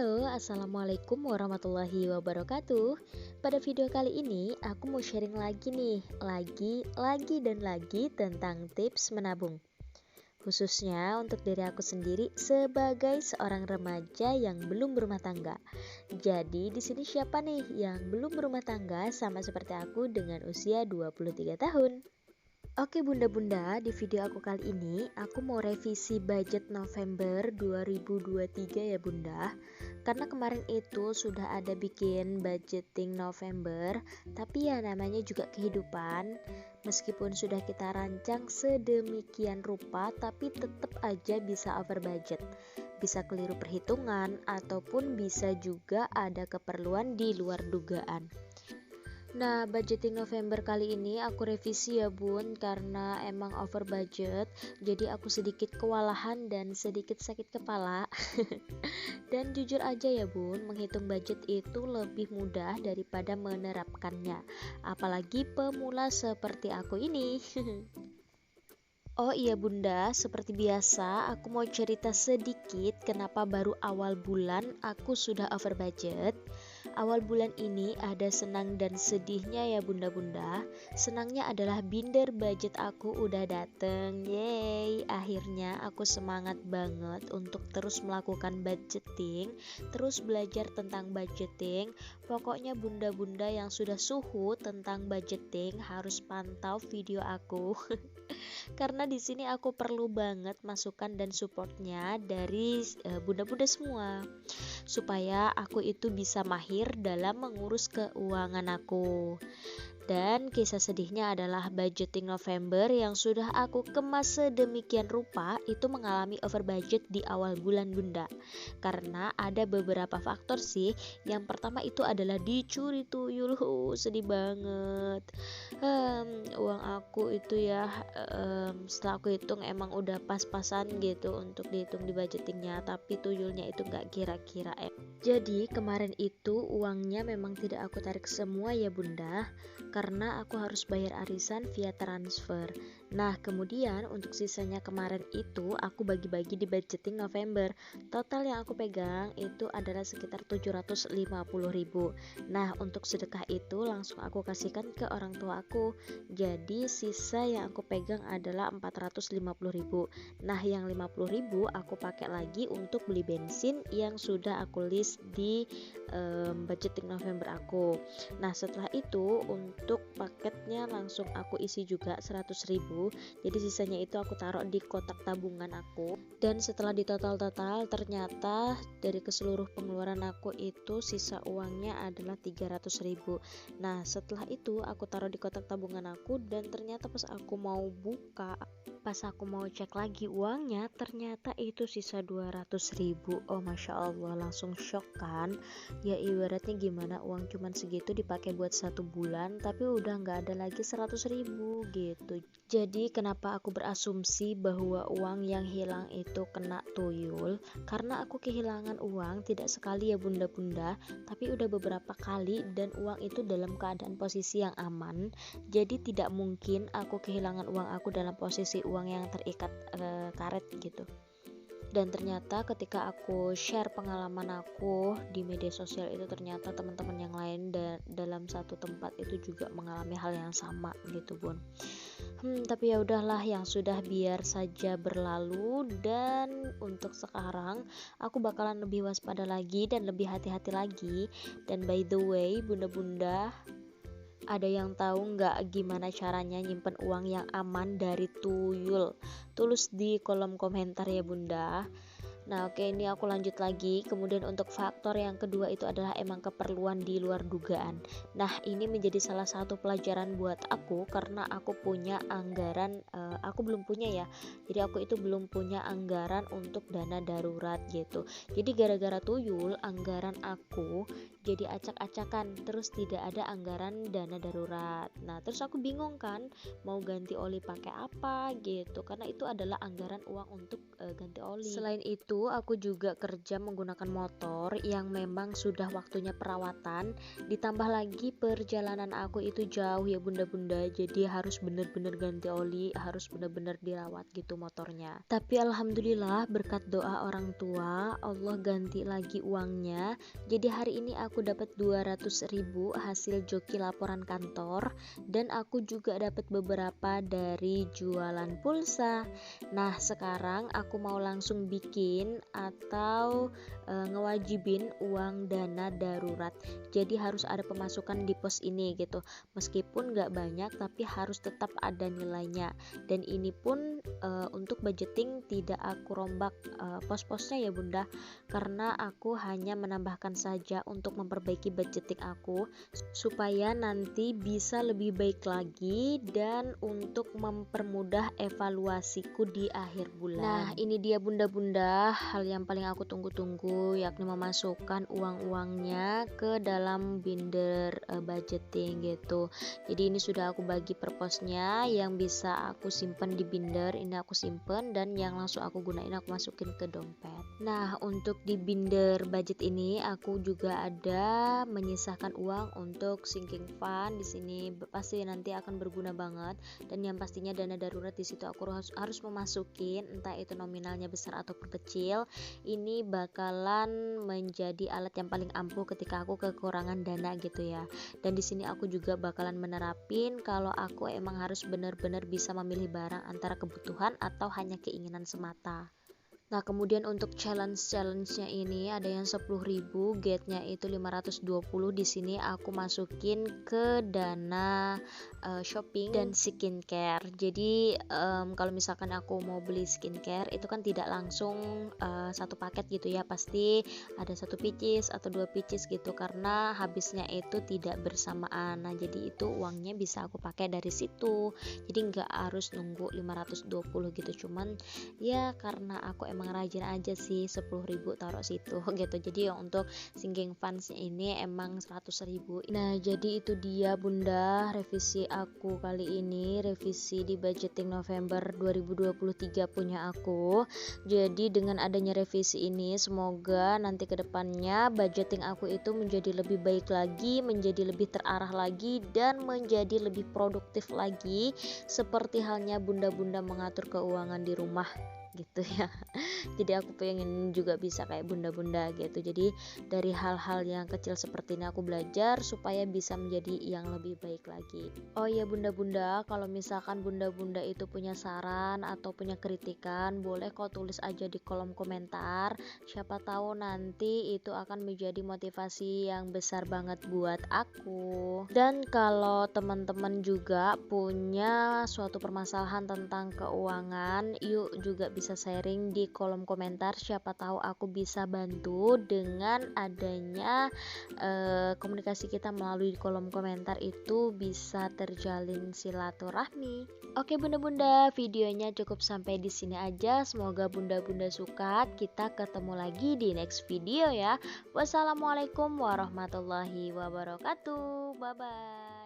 Halo, Assalamualaikum warahmatullahi wabarakatuh. Pada video kali ini, aku mau sharing lagi nih, lagi tentang tips menabung. Khususnya untuk diri aku sendiri sebagai seorang remaja yang belum berumah tangga. Jadi di sini siapa nih yang belum berumah tangga sama seperti aku dengan usia 23 tahun? Oke bunda-bunda, di video aku kali ini aku mau revisi budget November 2023 ya bunda. Karena kemarin itu sudah ada bikin budgeting November, tapi ya namanya juga kehidupan. Meskipun sudah kita rancang sedemikian rupa, tapi tetap aja bisa over budget. Bisa keliru perhitungan ataupun bisa juga ada keperluan di luar dugaan. Nah, budgeting November kali ini aku revisi ya bun, karena emang over budget, jadi aku sedikit kewalahan dan sedikit sakit kepala. Dan jujur aja ya bun, menghitung budget itu lebih mudah daripada menerapkannya, apalagi pemula seperti aku ini. Oh iya bunda, seperti biasa aku mau cerita sedikit kenapa baru awal bulan aku sudah over budget. Awal bulan ini ada senang dan sedihnya ya bunda-bunda. Senangnya adalah binder budget aku udah dateng. Yeay, akhirnya aku semangat banget untuk terus melakukan budgeting, terus belajar tentang budgeting. Pokoknya bunda-bunda yang sudah suhu tentang budgeting harus pantau video aku. Karena di sini aku perlu banget masukan dan supportnya dari bunda-bunda semua, supaya aku itu bisa mahir dalam mengurus keuangan aku. Dan kisah sedihnya adalah budgeting November yang sudah aku kemas sedemikian rupa itu mengalami over budget di awal bulan bunda. Karena ada beberapa faktor sih. Yang pertama itu adalah dicuri tuyul. Sedih banget. Uang aku itu ya setelah aku hitung emang udah pas-pasan gitu untuk dihitung di budgetingnya, tapi tuyulnya itu gak kira-kira. Jadi kemarin itu uangnya memang tidak aku tarik semua ya bunda, karena aku harus bayar arisan via transfer. Nah kemudian untuk sisanya kemarin itu aku bagi-bagi di budgeting November. Total yang aku pegang itu adalah sekitar 750.000. Nah untuk sedekah itu langsung aku kasihkan ke orang tua aku. Jadi sisa yang aku pegang adalah 450.000. Nah yang 50.000 aku pakai lagi untuk beli bensin yang sudah aku list di budgeting November aku. Nah setelah itu untuk paketnya langsung aku isi juga 100.000. Jadi sisanya itu aku taruh di kotak tabungan aku. Dan setelah di total ternyata dari keseluruh pengeluaran aku itu sisa uangnya adalah 300.000. Nah setelah itu aku taruh di kotak tabungan aku, dan ternyata pas aku mau cek lagi uangnya, ternyata itu sisa 200.000. Oh masya Allah, langsung shock kan. Ya ibaratnya gimana uang cuman segitu dipakai buat 1 bulan, tapi udah gak ada lagi 100.000 gitu. Jadi kenapa aku berasumsi bahwa uang yang hilang itu kena tuyul? Karena aku kehilangan uang tidak sekali ya bunda-bunda, tapi udah beberapa kali, dan uang itu dalam keadaan posisi yang aman. Jadi tidak mungkin aku kehilangan uang aku dalam posisi uang yang terikat karet gitu. Dan ternyata ketika aku share pengalaman aku di media sosial itu, ternyata teman-teman yang lain dalam satu tempat itu juga mengalami hal yang sama gitu bun. Tapi ya udahlah, yang sudah biar saja berlalu. Dan untuk sekarang aku bakalan lebih waspada lagi dan lebih hati-hati lagi. Dan by the way bunda-bunda, ada yang tahu nggak gimana caranya nyimpen uang yang aman dari tuyul? Tulis di kolom komentar ya bunda. Nah oke, ini aku lanjut lagi. Kemudian untuk faktor yang kedua itu adalah emang keperluan di luar dugaan. Nah ini menjadi salah satu pelajaran buat aku, karena aku punya anggaran, aku belum punya ya. Jadi aku itu belum punya anggaran untuk dana darurat gitu. Jadi gara-gara tuyul anggaran aku jadi acak-acakan, terus tidak ada anggaran dana darurat. Nah terus aku bingung kan mau ganti oli pakai apa gitu, karena itu adalah anggaran uang untuk ganti oli. Selain itu itu aku juga kerja menggunakan motor yang memang sudah waktunya perawatan, ditambah lagi perjalanan aku itu jauh ya bunda-bunda, jadi harus bener-bener ganti oli, harus bener-bener dirawat gitu motornya. Tapi alhamdulillah berkat doa orang tua, Allah ganti lagi uangnya. Jadi hari ini aku dapat 200.000 hasil joki laporan kantor, dan aku juga dapat beberapa dari jualan pulsa. Nah, sekarang aku mau langsung bikin atau ngewajibin uang dana darurat. Jadi harus ada pemasukan di pos ini gitu. Meskipun nggak banyak, tapi harus tetap ada nilainya. Dan ini pun untuk budgeting tidak aku rombak pos-posnya ya bunda, karena aku hanya menambahkan saja untuk memperbaiki budgeting aku supaya nanti bisa lebih baik lagi dan untuk mempermudah evaluasiku di akhir bulan. Nah, ini dia bunda-bunda hal yang paling aku tunggu-tunggu, yakni memasukkan uang-uangnya ke dalam binder budgeting gitu. Jadi ini sudah aku bagi per posnya, yang bisa aku simpan di binder ini aku simpan, dan yang langsung aku gunain aku masukin ke dompet. Nah, untuk di binder budget ini aku juga ada menyisakan uang untuk sinking fund. Di sini pasti nanti akan berguna banget, dan yang pastinya dana darurat di situ aku harus memasukin, entah itu nominalnya besar ataupun kecil. Ini bakalan menjadi alat yang paling ampuh ketika aku kekurangan dana gitu ya. Dan di sini aku juga bakalan menerapin kalau aku emang harus benar-benar bisa memilih barang antara kebutuhan atau hanya keinginan semata. Nah, kemudian untuk challenge-nya ini ada yang 10.000, gate-nya itu 520. Di sini aku masukin ke dana shopping dan skincare. Jadi kalau misalkan aku mau beli skincare itu kan tidak langsung satu paket gitu ya, pasti ada satu pieces atau 2 pieces gitu, karena habisnya itu tidak bersamaan. Nah, jadi itu uangnya bisa aku pakai dari situ. Jadi nggak harus nunggu 520 gitu, cuman ya karena aku emang rajin aja sih 10.000 taruh situ gitu. Jadi untuk sinking funds ini emang 100.000. Nah, jadi itu dia bunda revisi aku kali ini, revisi di budgeting November 2023 punya aku. Jadi dengan adanya revisi ini semoga nanti kedepannya budgeting aku itu menjadi lebih baik lagi, menjadi lebih terarah lagi, dan menjadi lebih produktif lagi, seperti halnya bunda-bunda mengatur keuangan di rumah gitu ya. Jadi aku pengen juga bisa kayak bunda-bunda gitu. Jadi dari hal-hal yang kecil seperti ini aku belajar supaya bisa menjadi yang lebih baik lagi. Oh iya bunda-bunda, kalau misalkan bunda-bunda itu punya saran atau punya kritikan, boleh kok tulis aja di kolom komentar. Siapa tahu nanti itu akan menjadi motivasi yang besar banget buat aku. Dan kalau teman-teman juga punya suatu permasalahan tentang keuangan, yuk juga bisa sharing di kolom komentar. Siapa tahu aku bisa bantu dengan adanya komunikasi kita melalui kolom komentar, itu bisa terjalin silaturahmi. Oke bunda-bunda, videonya cukup sampai di sini aja. Semoga bunda-bunda suka. Kita ketemu lagi di next video ya. Wassalamualaikum warahmatullahi wabarakatuh. Bye bye.